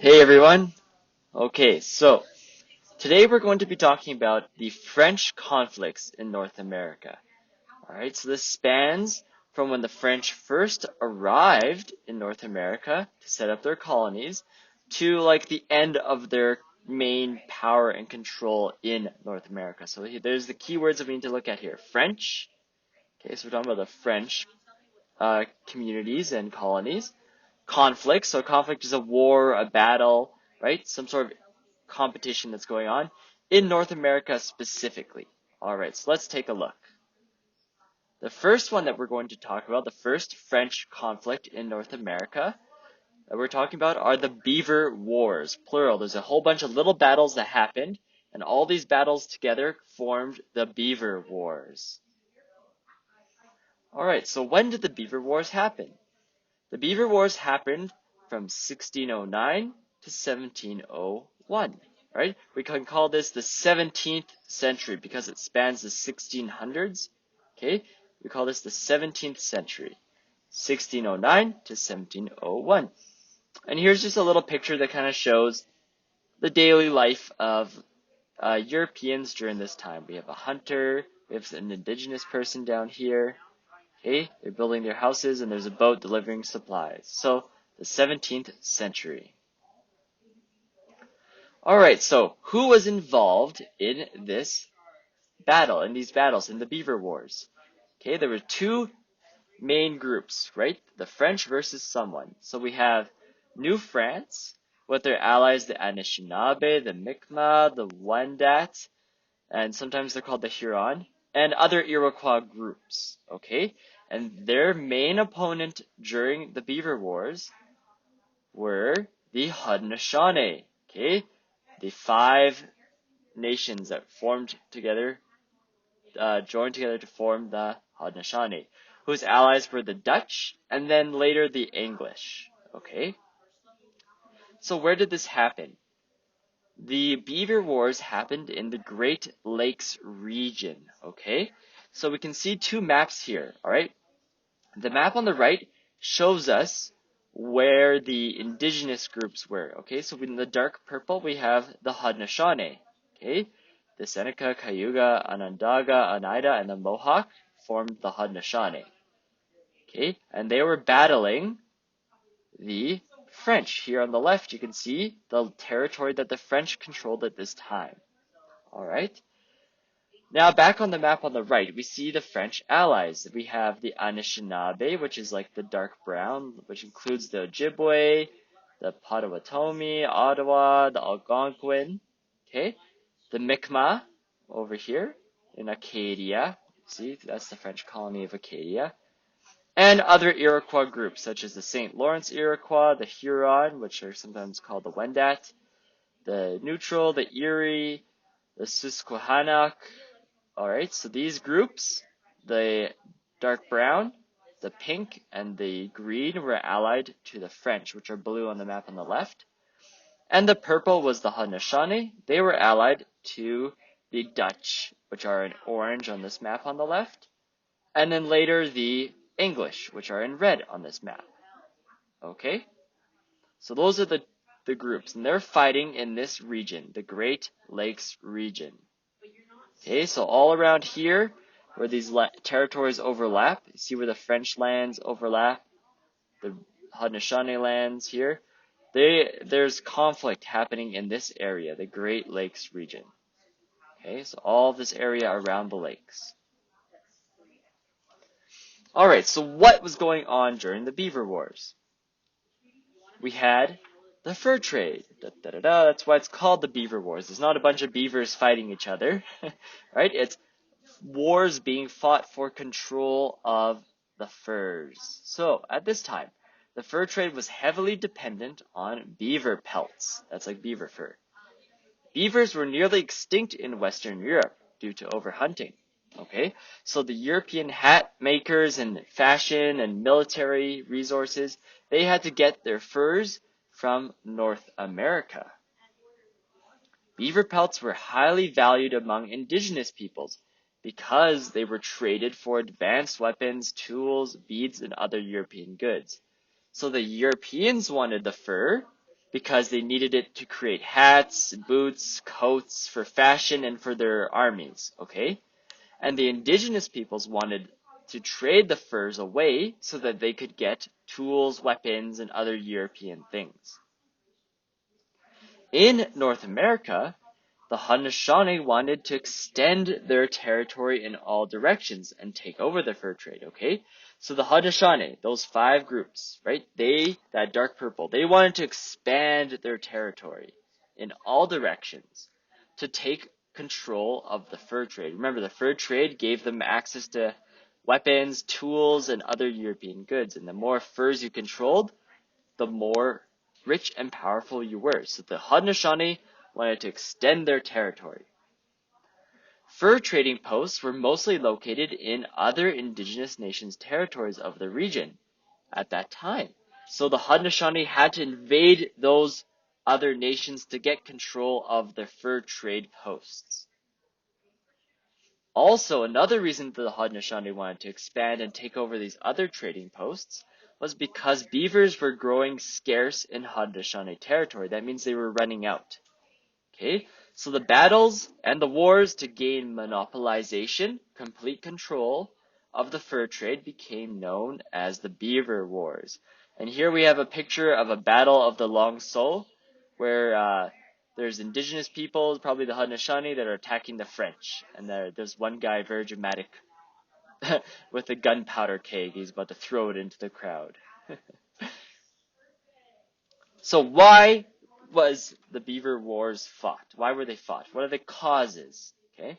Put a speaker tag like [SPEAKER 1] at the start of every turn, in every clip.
[SPEAKER 1] Hey everyone. Okay, so today we're going to be talking about the French conflicts in North America. Alright, so this spans from when the French first arrived in North America to set up their colonies to like the end of their main power and control in North America. So there's the keywords that we need to look at here. French. Okay, so we're talking about the French communities and colonies. Conflict. So conflict is a war, a battle, right? Some sort of competition that's going on in North America specifically. All right, so let's take a look. The first one that we're going to talk about, the first French conflict in North America that we're talking about are the Beaver Wars, plural. There's a whole bunch of little battles that happened, and all these battles together formed the Beaver Wars. All right, so when did the Beaver Wars happen? The Beaver Wars happened from 1609 to 1701, right? We can call this the 17th century because it spans the 1600s, okay? We call this the 17th century, 1609 to 1701. And here's just a little picture that kind of shows the daily life of Europeans during this time. We have a hunter, we have an indigenous person down here. Okay, they're building their houses and there's a boat delivering supplies. So, the 17th century. Alright, so who was involved in this battle, in these battles, in the Beaver Wars? Okay, there were two main groups, right? The French versus someone. So we have New France with their allies, the Anishinaabe, the Mi'kmaq, the Wendat, and sometimes they're called the Huron, and other Iroquois groups, okay? And their main opponent during the Beaver Wars were the Haudenosaunee, okay? The 5 nations that formed together, joined together to form the Haudenosaunee, whose allies were the Dutch and then later the English, okay? So where did this happen? The Beaver Wars happened in the Great Lakes region, okay? So we can see two maps here, alright? The map on the right shows us where the indigenous groups were, okay? So in the dark purple, we have the Haudenosaunee, okay? The Seneca, Cayuga, Onondaga, Oneida, and the Mohawk formed the Haudenosaunee, okay? And they were battling the French. Here on the left, you can see the territory that the French controlled at this time. All right. Now, back on the map on the right, we see the French allies. We have the Anishinaabe, which is like the dark brown, which includes the Ojibwe, the Potawatomi, Ottawa, the Algonquin. Okay. The Mi'kmaq over here in Acadia. See, that's the French colony of Acadia. And other Iroquois groups, such as the St. Lawrence Iroquois, the Huron, which are sometimes called the Wendat, the Neutral, the Erie, the Susquehannock. Alright, so these groups, the dark brown, the pink, and the green were allied to the French, which are blue on the map on the left. And the purple was the Haudenosaunee. They were allied to the Dutch, which are in orange on this map on the left. And then later the English, which are in red on this map. Okay? So those are the groups, and they're fighting in this region, the Great Lakes region. Okay, so all around here, where these territories overlap, you see where the French lands overlap, the Haudenosaunee lands here, there's conflict happening in this area, the Great Lakes region. Okay, so all of this area around the lakes. Alright, so what was going on during the Beaver Wars? We had the fur trade. That's why it's called the Beaver Wars. It's not a bunch of beavers fighting each other, right? It's wars being fought for control of the furs. So, at this time, the fur trade was heavily dependent on beaver pelts. That's like beaver fur. Beavers were nearly extinct in Western Europe due to overhunting. Okay, so the European hat makers and fashion and military resources, they had to get their furs from North America. Beaver pelts were highly valued among indigenous peoples because they were traded for advanced weapons, tools, beads, and other European goods. So the Europeans wanted the fur, because they needed it to create hats, boots, coats for fashion and for their armies, okay? And the indigenous peoples wanted to trade the furs away so that they could get tools, weapons, and other European things. In North America, the Haudenosaunee wanted to extend their territory in all directions and take over the fur trade, okay? So the Haudenosaunee, those 5 groups, right? That dark purple, they wanted to expand their territory in all directions to take control of the fur trade. Remember, the fur trade gave them access to weapons, tools, and other European goods. And the more furs you controlled, the more rich and powerful you were. So the Haudenosaunee wanted to extend their territory. Fur trading posts were mostly located in other indigenous nations' territories of the region at that time. So the Haudenosaunee had to invade those other nations to get control of their fur trade posts. Also, another reason that the Haudenosaunee wanted to expand and take over these other trading posts was because beavers were growing scarce in Haudenosaunee territory. That means they were running out. Okay, so the battles and the wars to gain monopolization, complete control of the fur trade became known as the Beaver Wars. And here we have a picture of a battle of the Long Sault, where there's indigenous people, probably the Haudenosaunee, that are attacking the French. And there's one guy, very dramatic, with a gunpowder keg. He's about to throw it into the crowd. So why was the Beaver Wars fought? Why were they fought? What are the causes? Okay.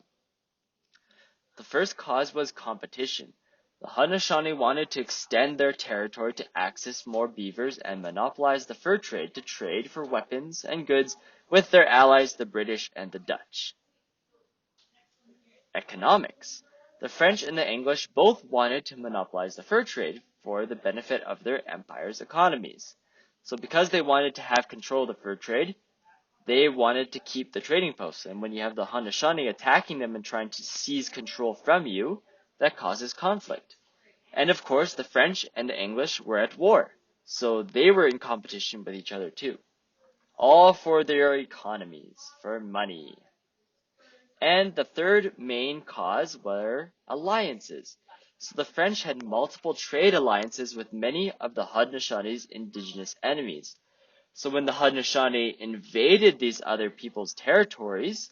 [SPEAKER 1] The first cause was competition. The Haudenosaunee wanted to extend their territory to access more beavers and monopolize the fur trade to trade for weapons and goods with their allies, the British and the Dutch. Economics. The French and the English both wanted to monopolize the fur trade for the benefit of their empire's economies. So because they wanted to have control of the fur trade, they wanted to keep the trading posts. And when you have the Haudenosaunee attacking them and trying to seize control from you, that causes conflict. And of course, the French and the English were at war. So they were in competition with each other too. All for their economies, for money. And the third main cause were alliances. So the French had multiple trade alliances with many of the Haudenosaunee indigenous enemies. So when the Haudenosaunee invaded these other people's territories,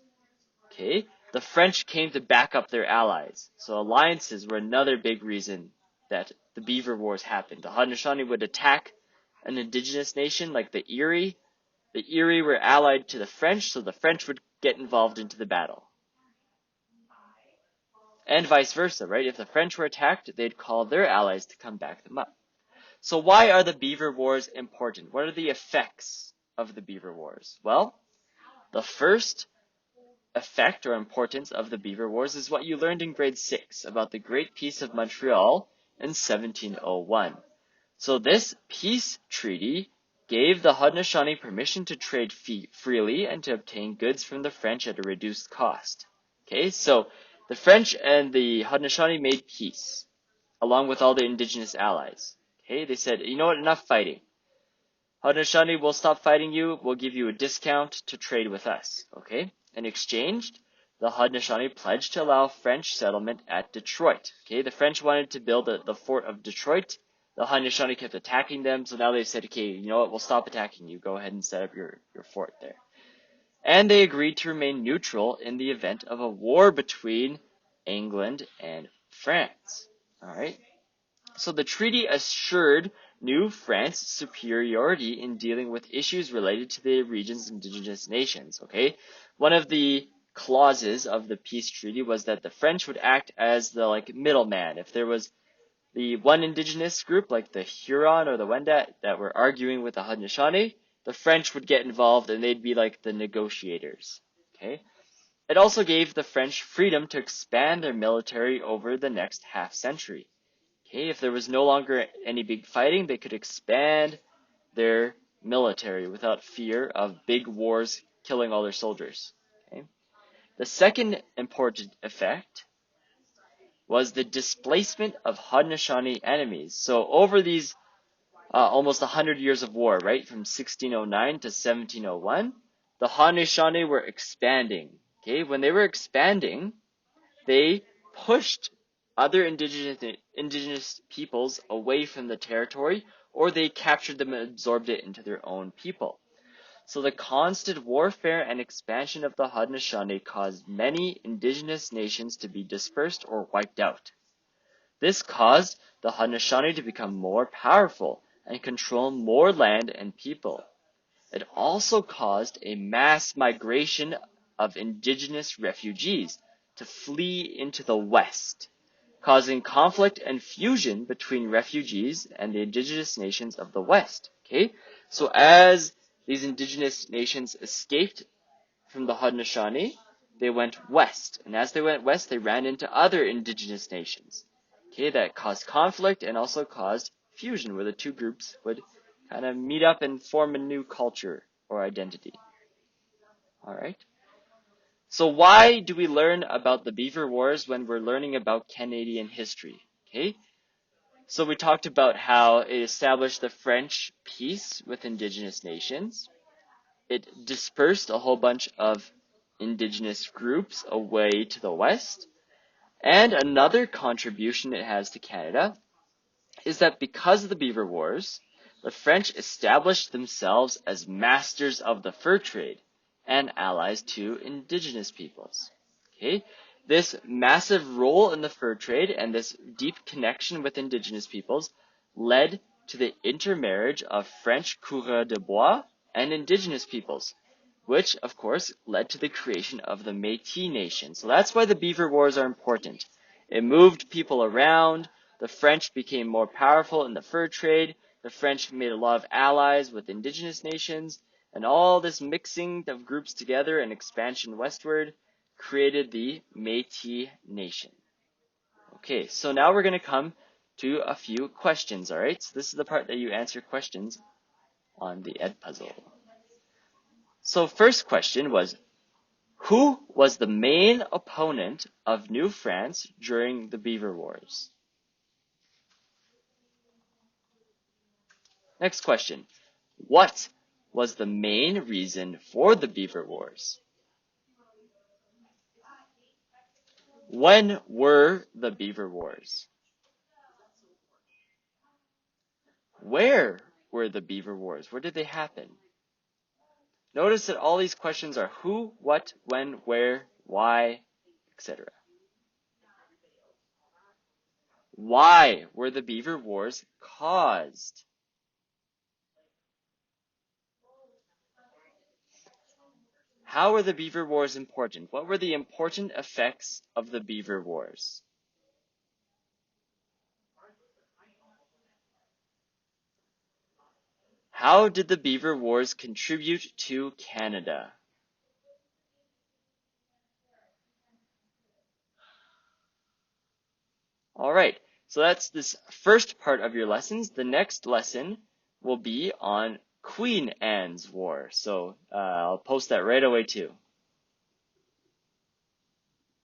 [SPEAKER 1] okay, the French came to back up their allies. So alliances were another big reason that the Beaver Wars happened. The Haudenosaunee would attack an indigenous nation like the Erie. The Erie were allied to the French, so the French would get involved into the battle. And vice versa, right? If the French were attacked, they'd call their allies to come back them up. So why are the Beaver Wars important? What are the effects of the Beaver Wars? Well, the first effect or importance of the Beaver Wars is what you learned in grade 6 about the Great Peace of Montreal in 1701. So this peace treaty gave the Haudenosaunee permission to trade freely and to obtain goods from the French at a reduced cost. Okay, so the French and the Haudenosaunee made peace, along with all the indigenous allies. Okay, they said, you know what, enough fighting. Haudenosaunee, we'll stop fighting you, we'll give you a discount to trade with us. Okay, in exchange, the Haudenosaunee pledged to allow French settlement at Detroit. Okay, the French wanted to build the fort of Detroit. The Haudenosaunee kept attacking them, so now they said, okay, you know what, we'll stop attacking you, go ahead and set up your fort there. And they agreed to remain neutral in the event of a war between England and France. Alright? So the treaty assured New France's superiority in dealing with issues related to the region's indigenous nations. Okay? One of the clauses of the peace treaty was that the French would act as the middleman. If there was the one indigenous group, like the Huron or the Wendat, that were arguing with the Haudenosaunee, the French would get involved and they'd be like the negotiators. Okay? It also gave the French freedom to expand their military over the next half century. Okay? If there was no longer any big fighting, they could expand their military without fear of big wars killing all their soldiers. Okay? The second important effect was the displacement of Haudenosaunee enemies. So over these almost 100 years of war, right? From 1609 to 1701. The Haudenosaunee were expanding. Okay, when they were expanding, they pushed other indigenous peoples away from the territory, or they captured them and absorbed it into their own people. So the constant warfare and expansion of the Haudenosaunee caused many indigenous nations to be dispersed or wiped out. This caused the Haudenosaunee to become more powerful and control more land and people. It also caused a mass migration of indigenous refugees to flee into the West, causing conflict and fusion between refugees and the indigenous nations of the West. Okay, so as these indigenous nations escaped from the Haudenosaunee, they went west, and as they went west, they ran into other indigenous nations. Okay, that caused conflict and also caused fusion, where the two groups would kind of meet up and form a new culture or identity. All right. So why do we learn about the Beaver Wars when we're learning about Canadian history? Okay. So we talked about how it established the French peace with indigenous nations. It dispersed a whole bunch of indigenous groups away to the west. And another contribution it has to Canada is that because of the Beaver Wars, the French established themselves as masters of the fur trade and allies to indigenous peoples. Okay? This massive role in the fur trade and this deep connection with indigenous peoples led to the intermarriage of French coureurs de bois and indigenous peoples, which of course led to the creation of the Métis Nation. So that's why the Beaver Wars are important. It moved people around. The French became more powerful in the fur trade. The French made a lot of allies with indigenous nations, and all this mixing of groups together and expansion westward created the Métis Nation. Okay, so now we're going to come to a few questions, all right? So this is the part that you answer questions on the Edpuzzle. So first question was, who was the main opponent of New France during the Beaver Wars? Next question. What was the main reason for the Beaver Wars? When were the Beaver Wars? Where were the Beaver Wars? Where did they happen? Notice that all these questions are who, what, when, where, why, etc. Why were the Beaver Wars caused? How were the Beaver Wars important? What were the important effects of the Beaver Wars? How did the Beaver Wars contribute to Canada? Alright, so that's this first part of your lessons. The next lesson will be on Queen Anne's War. So I'll post that right away too.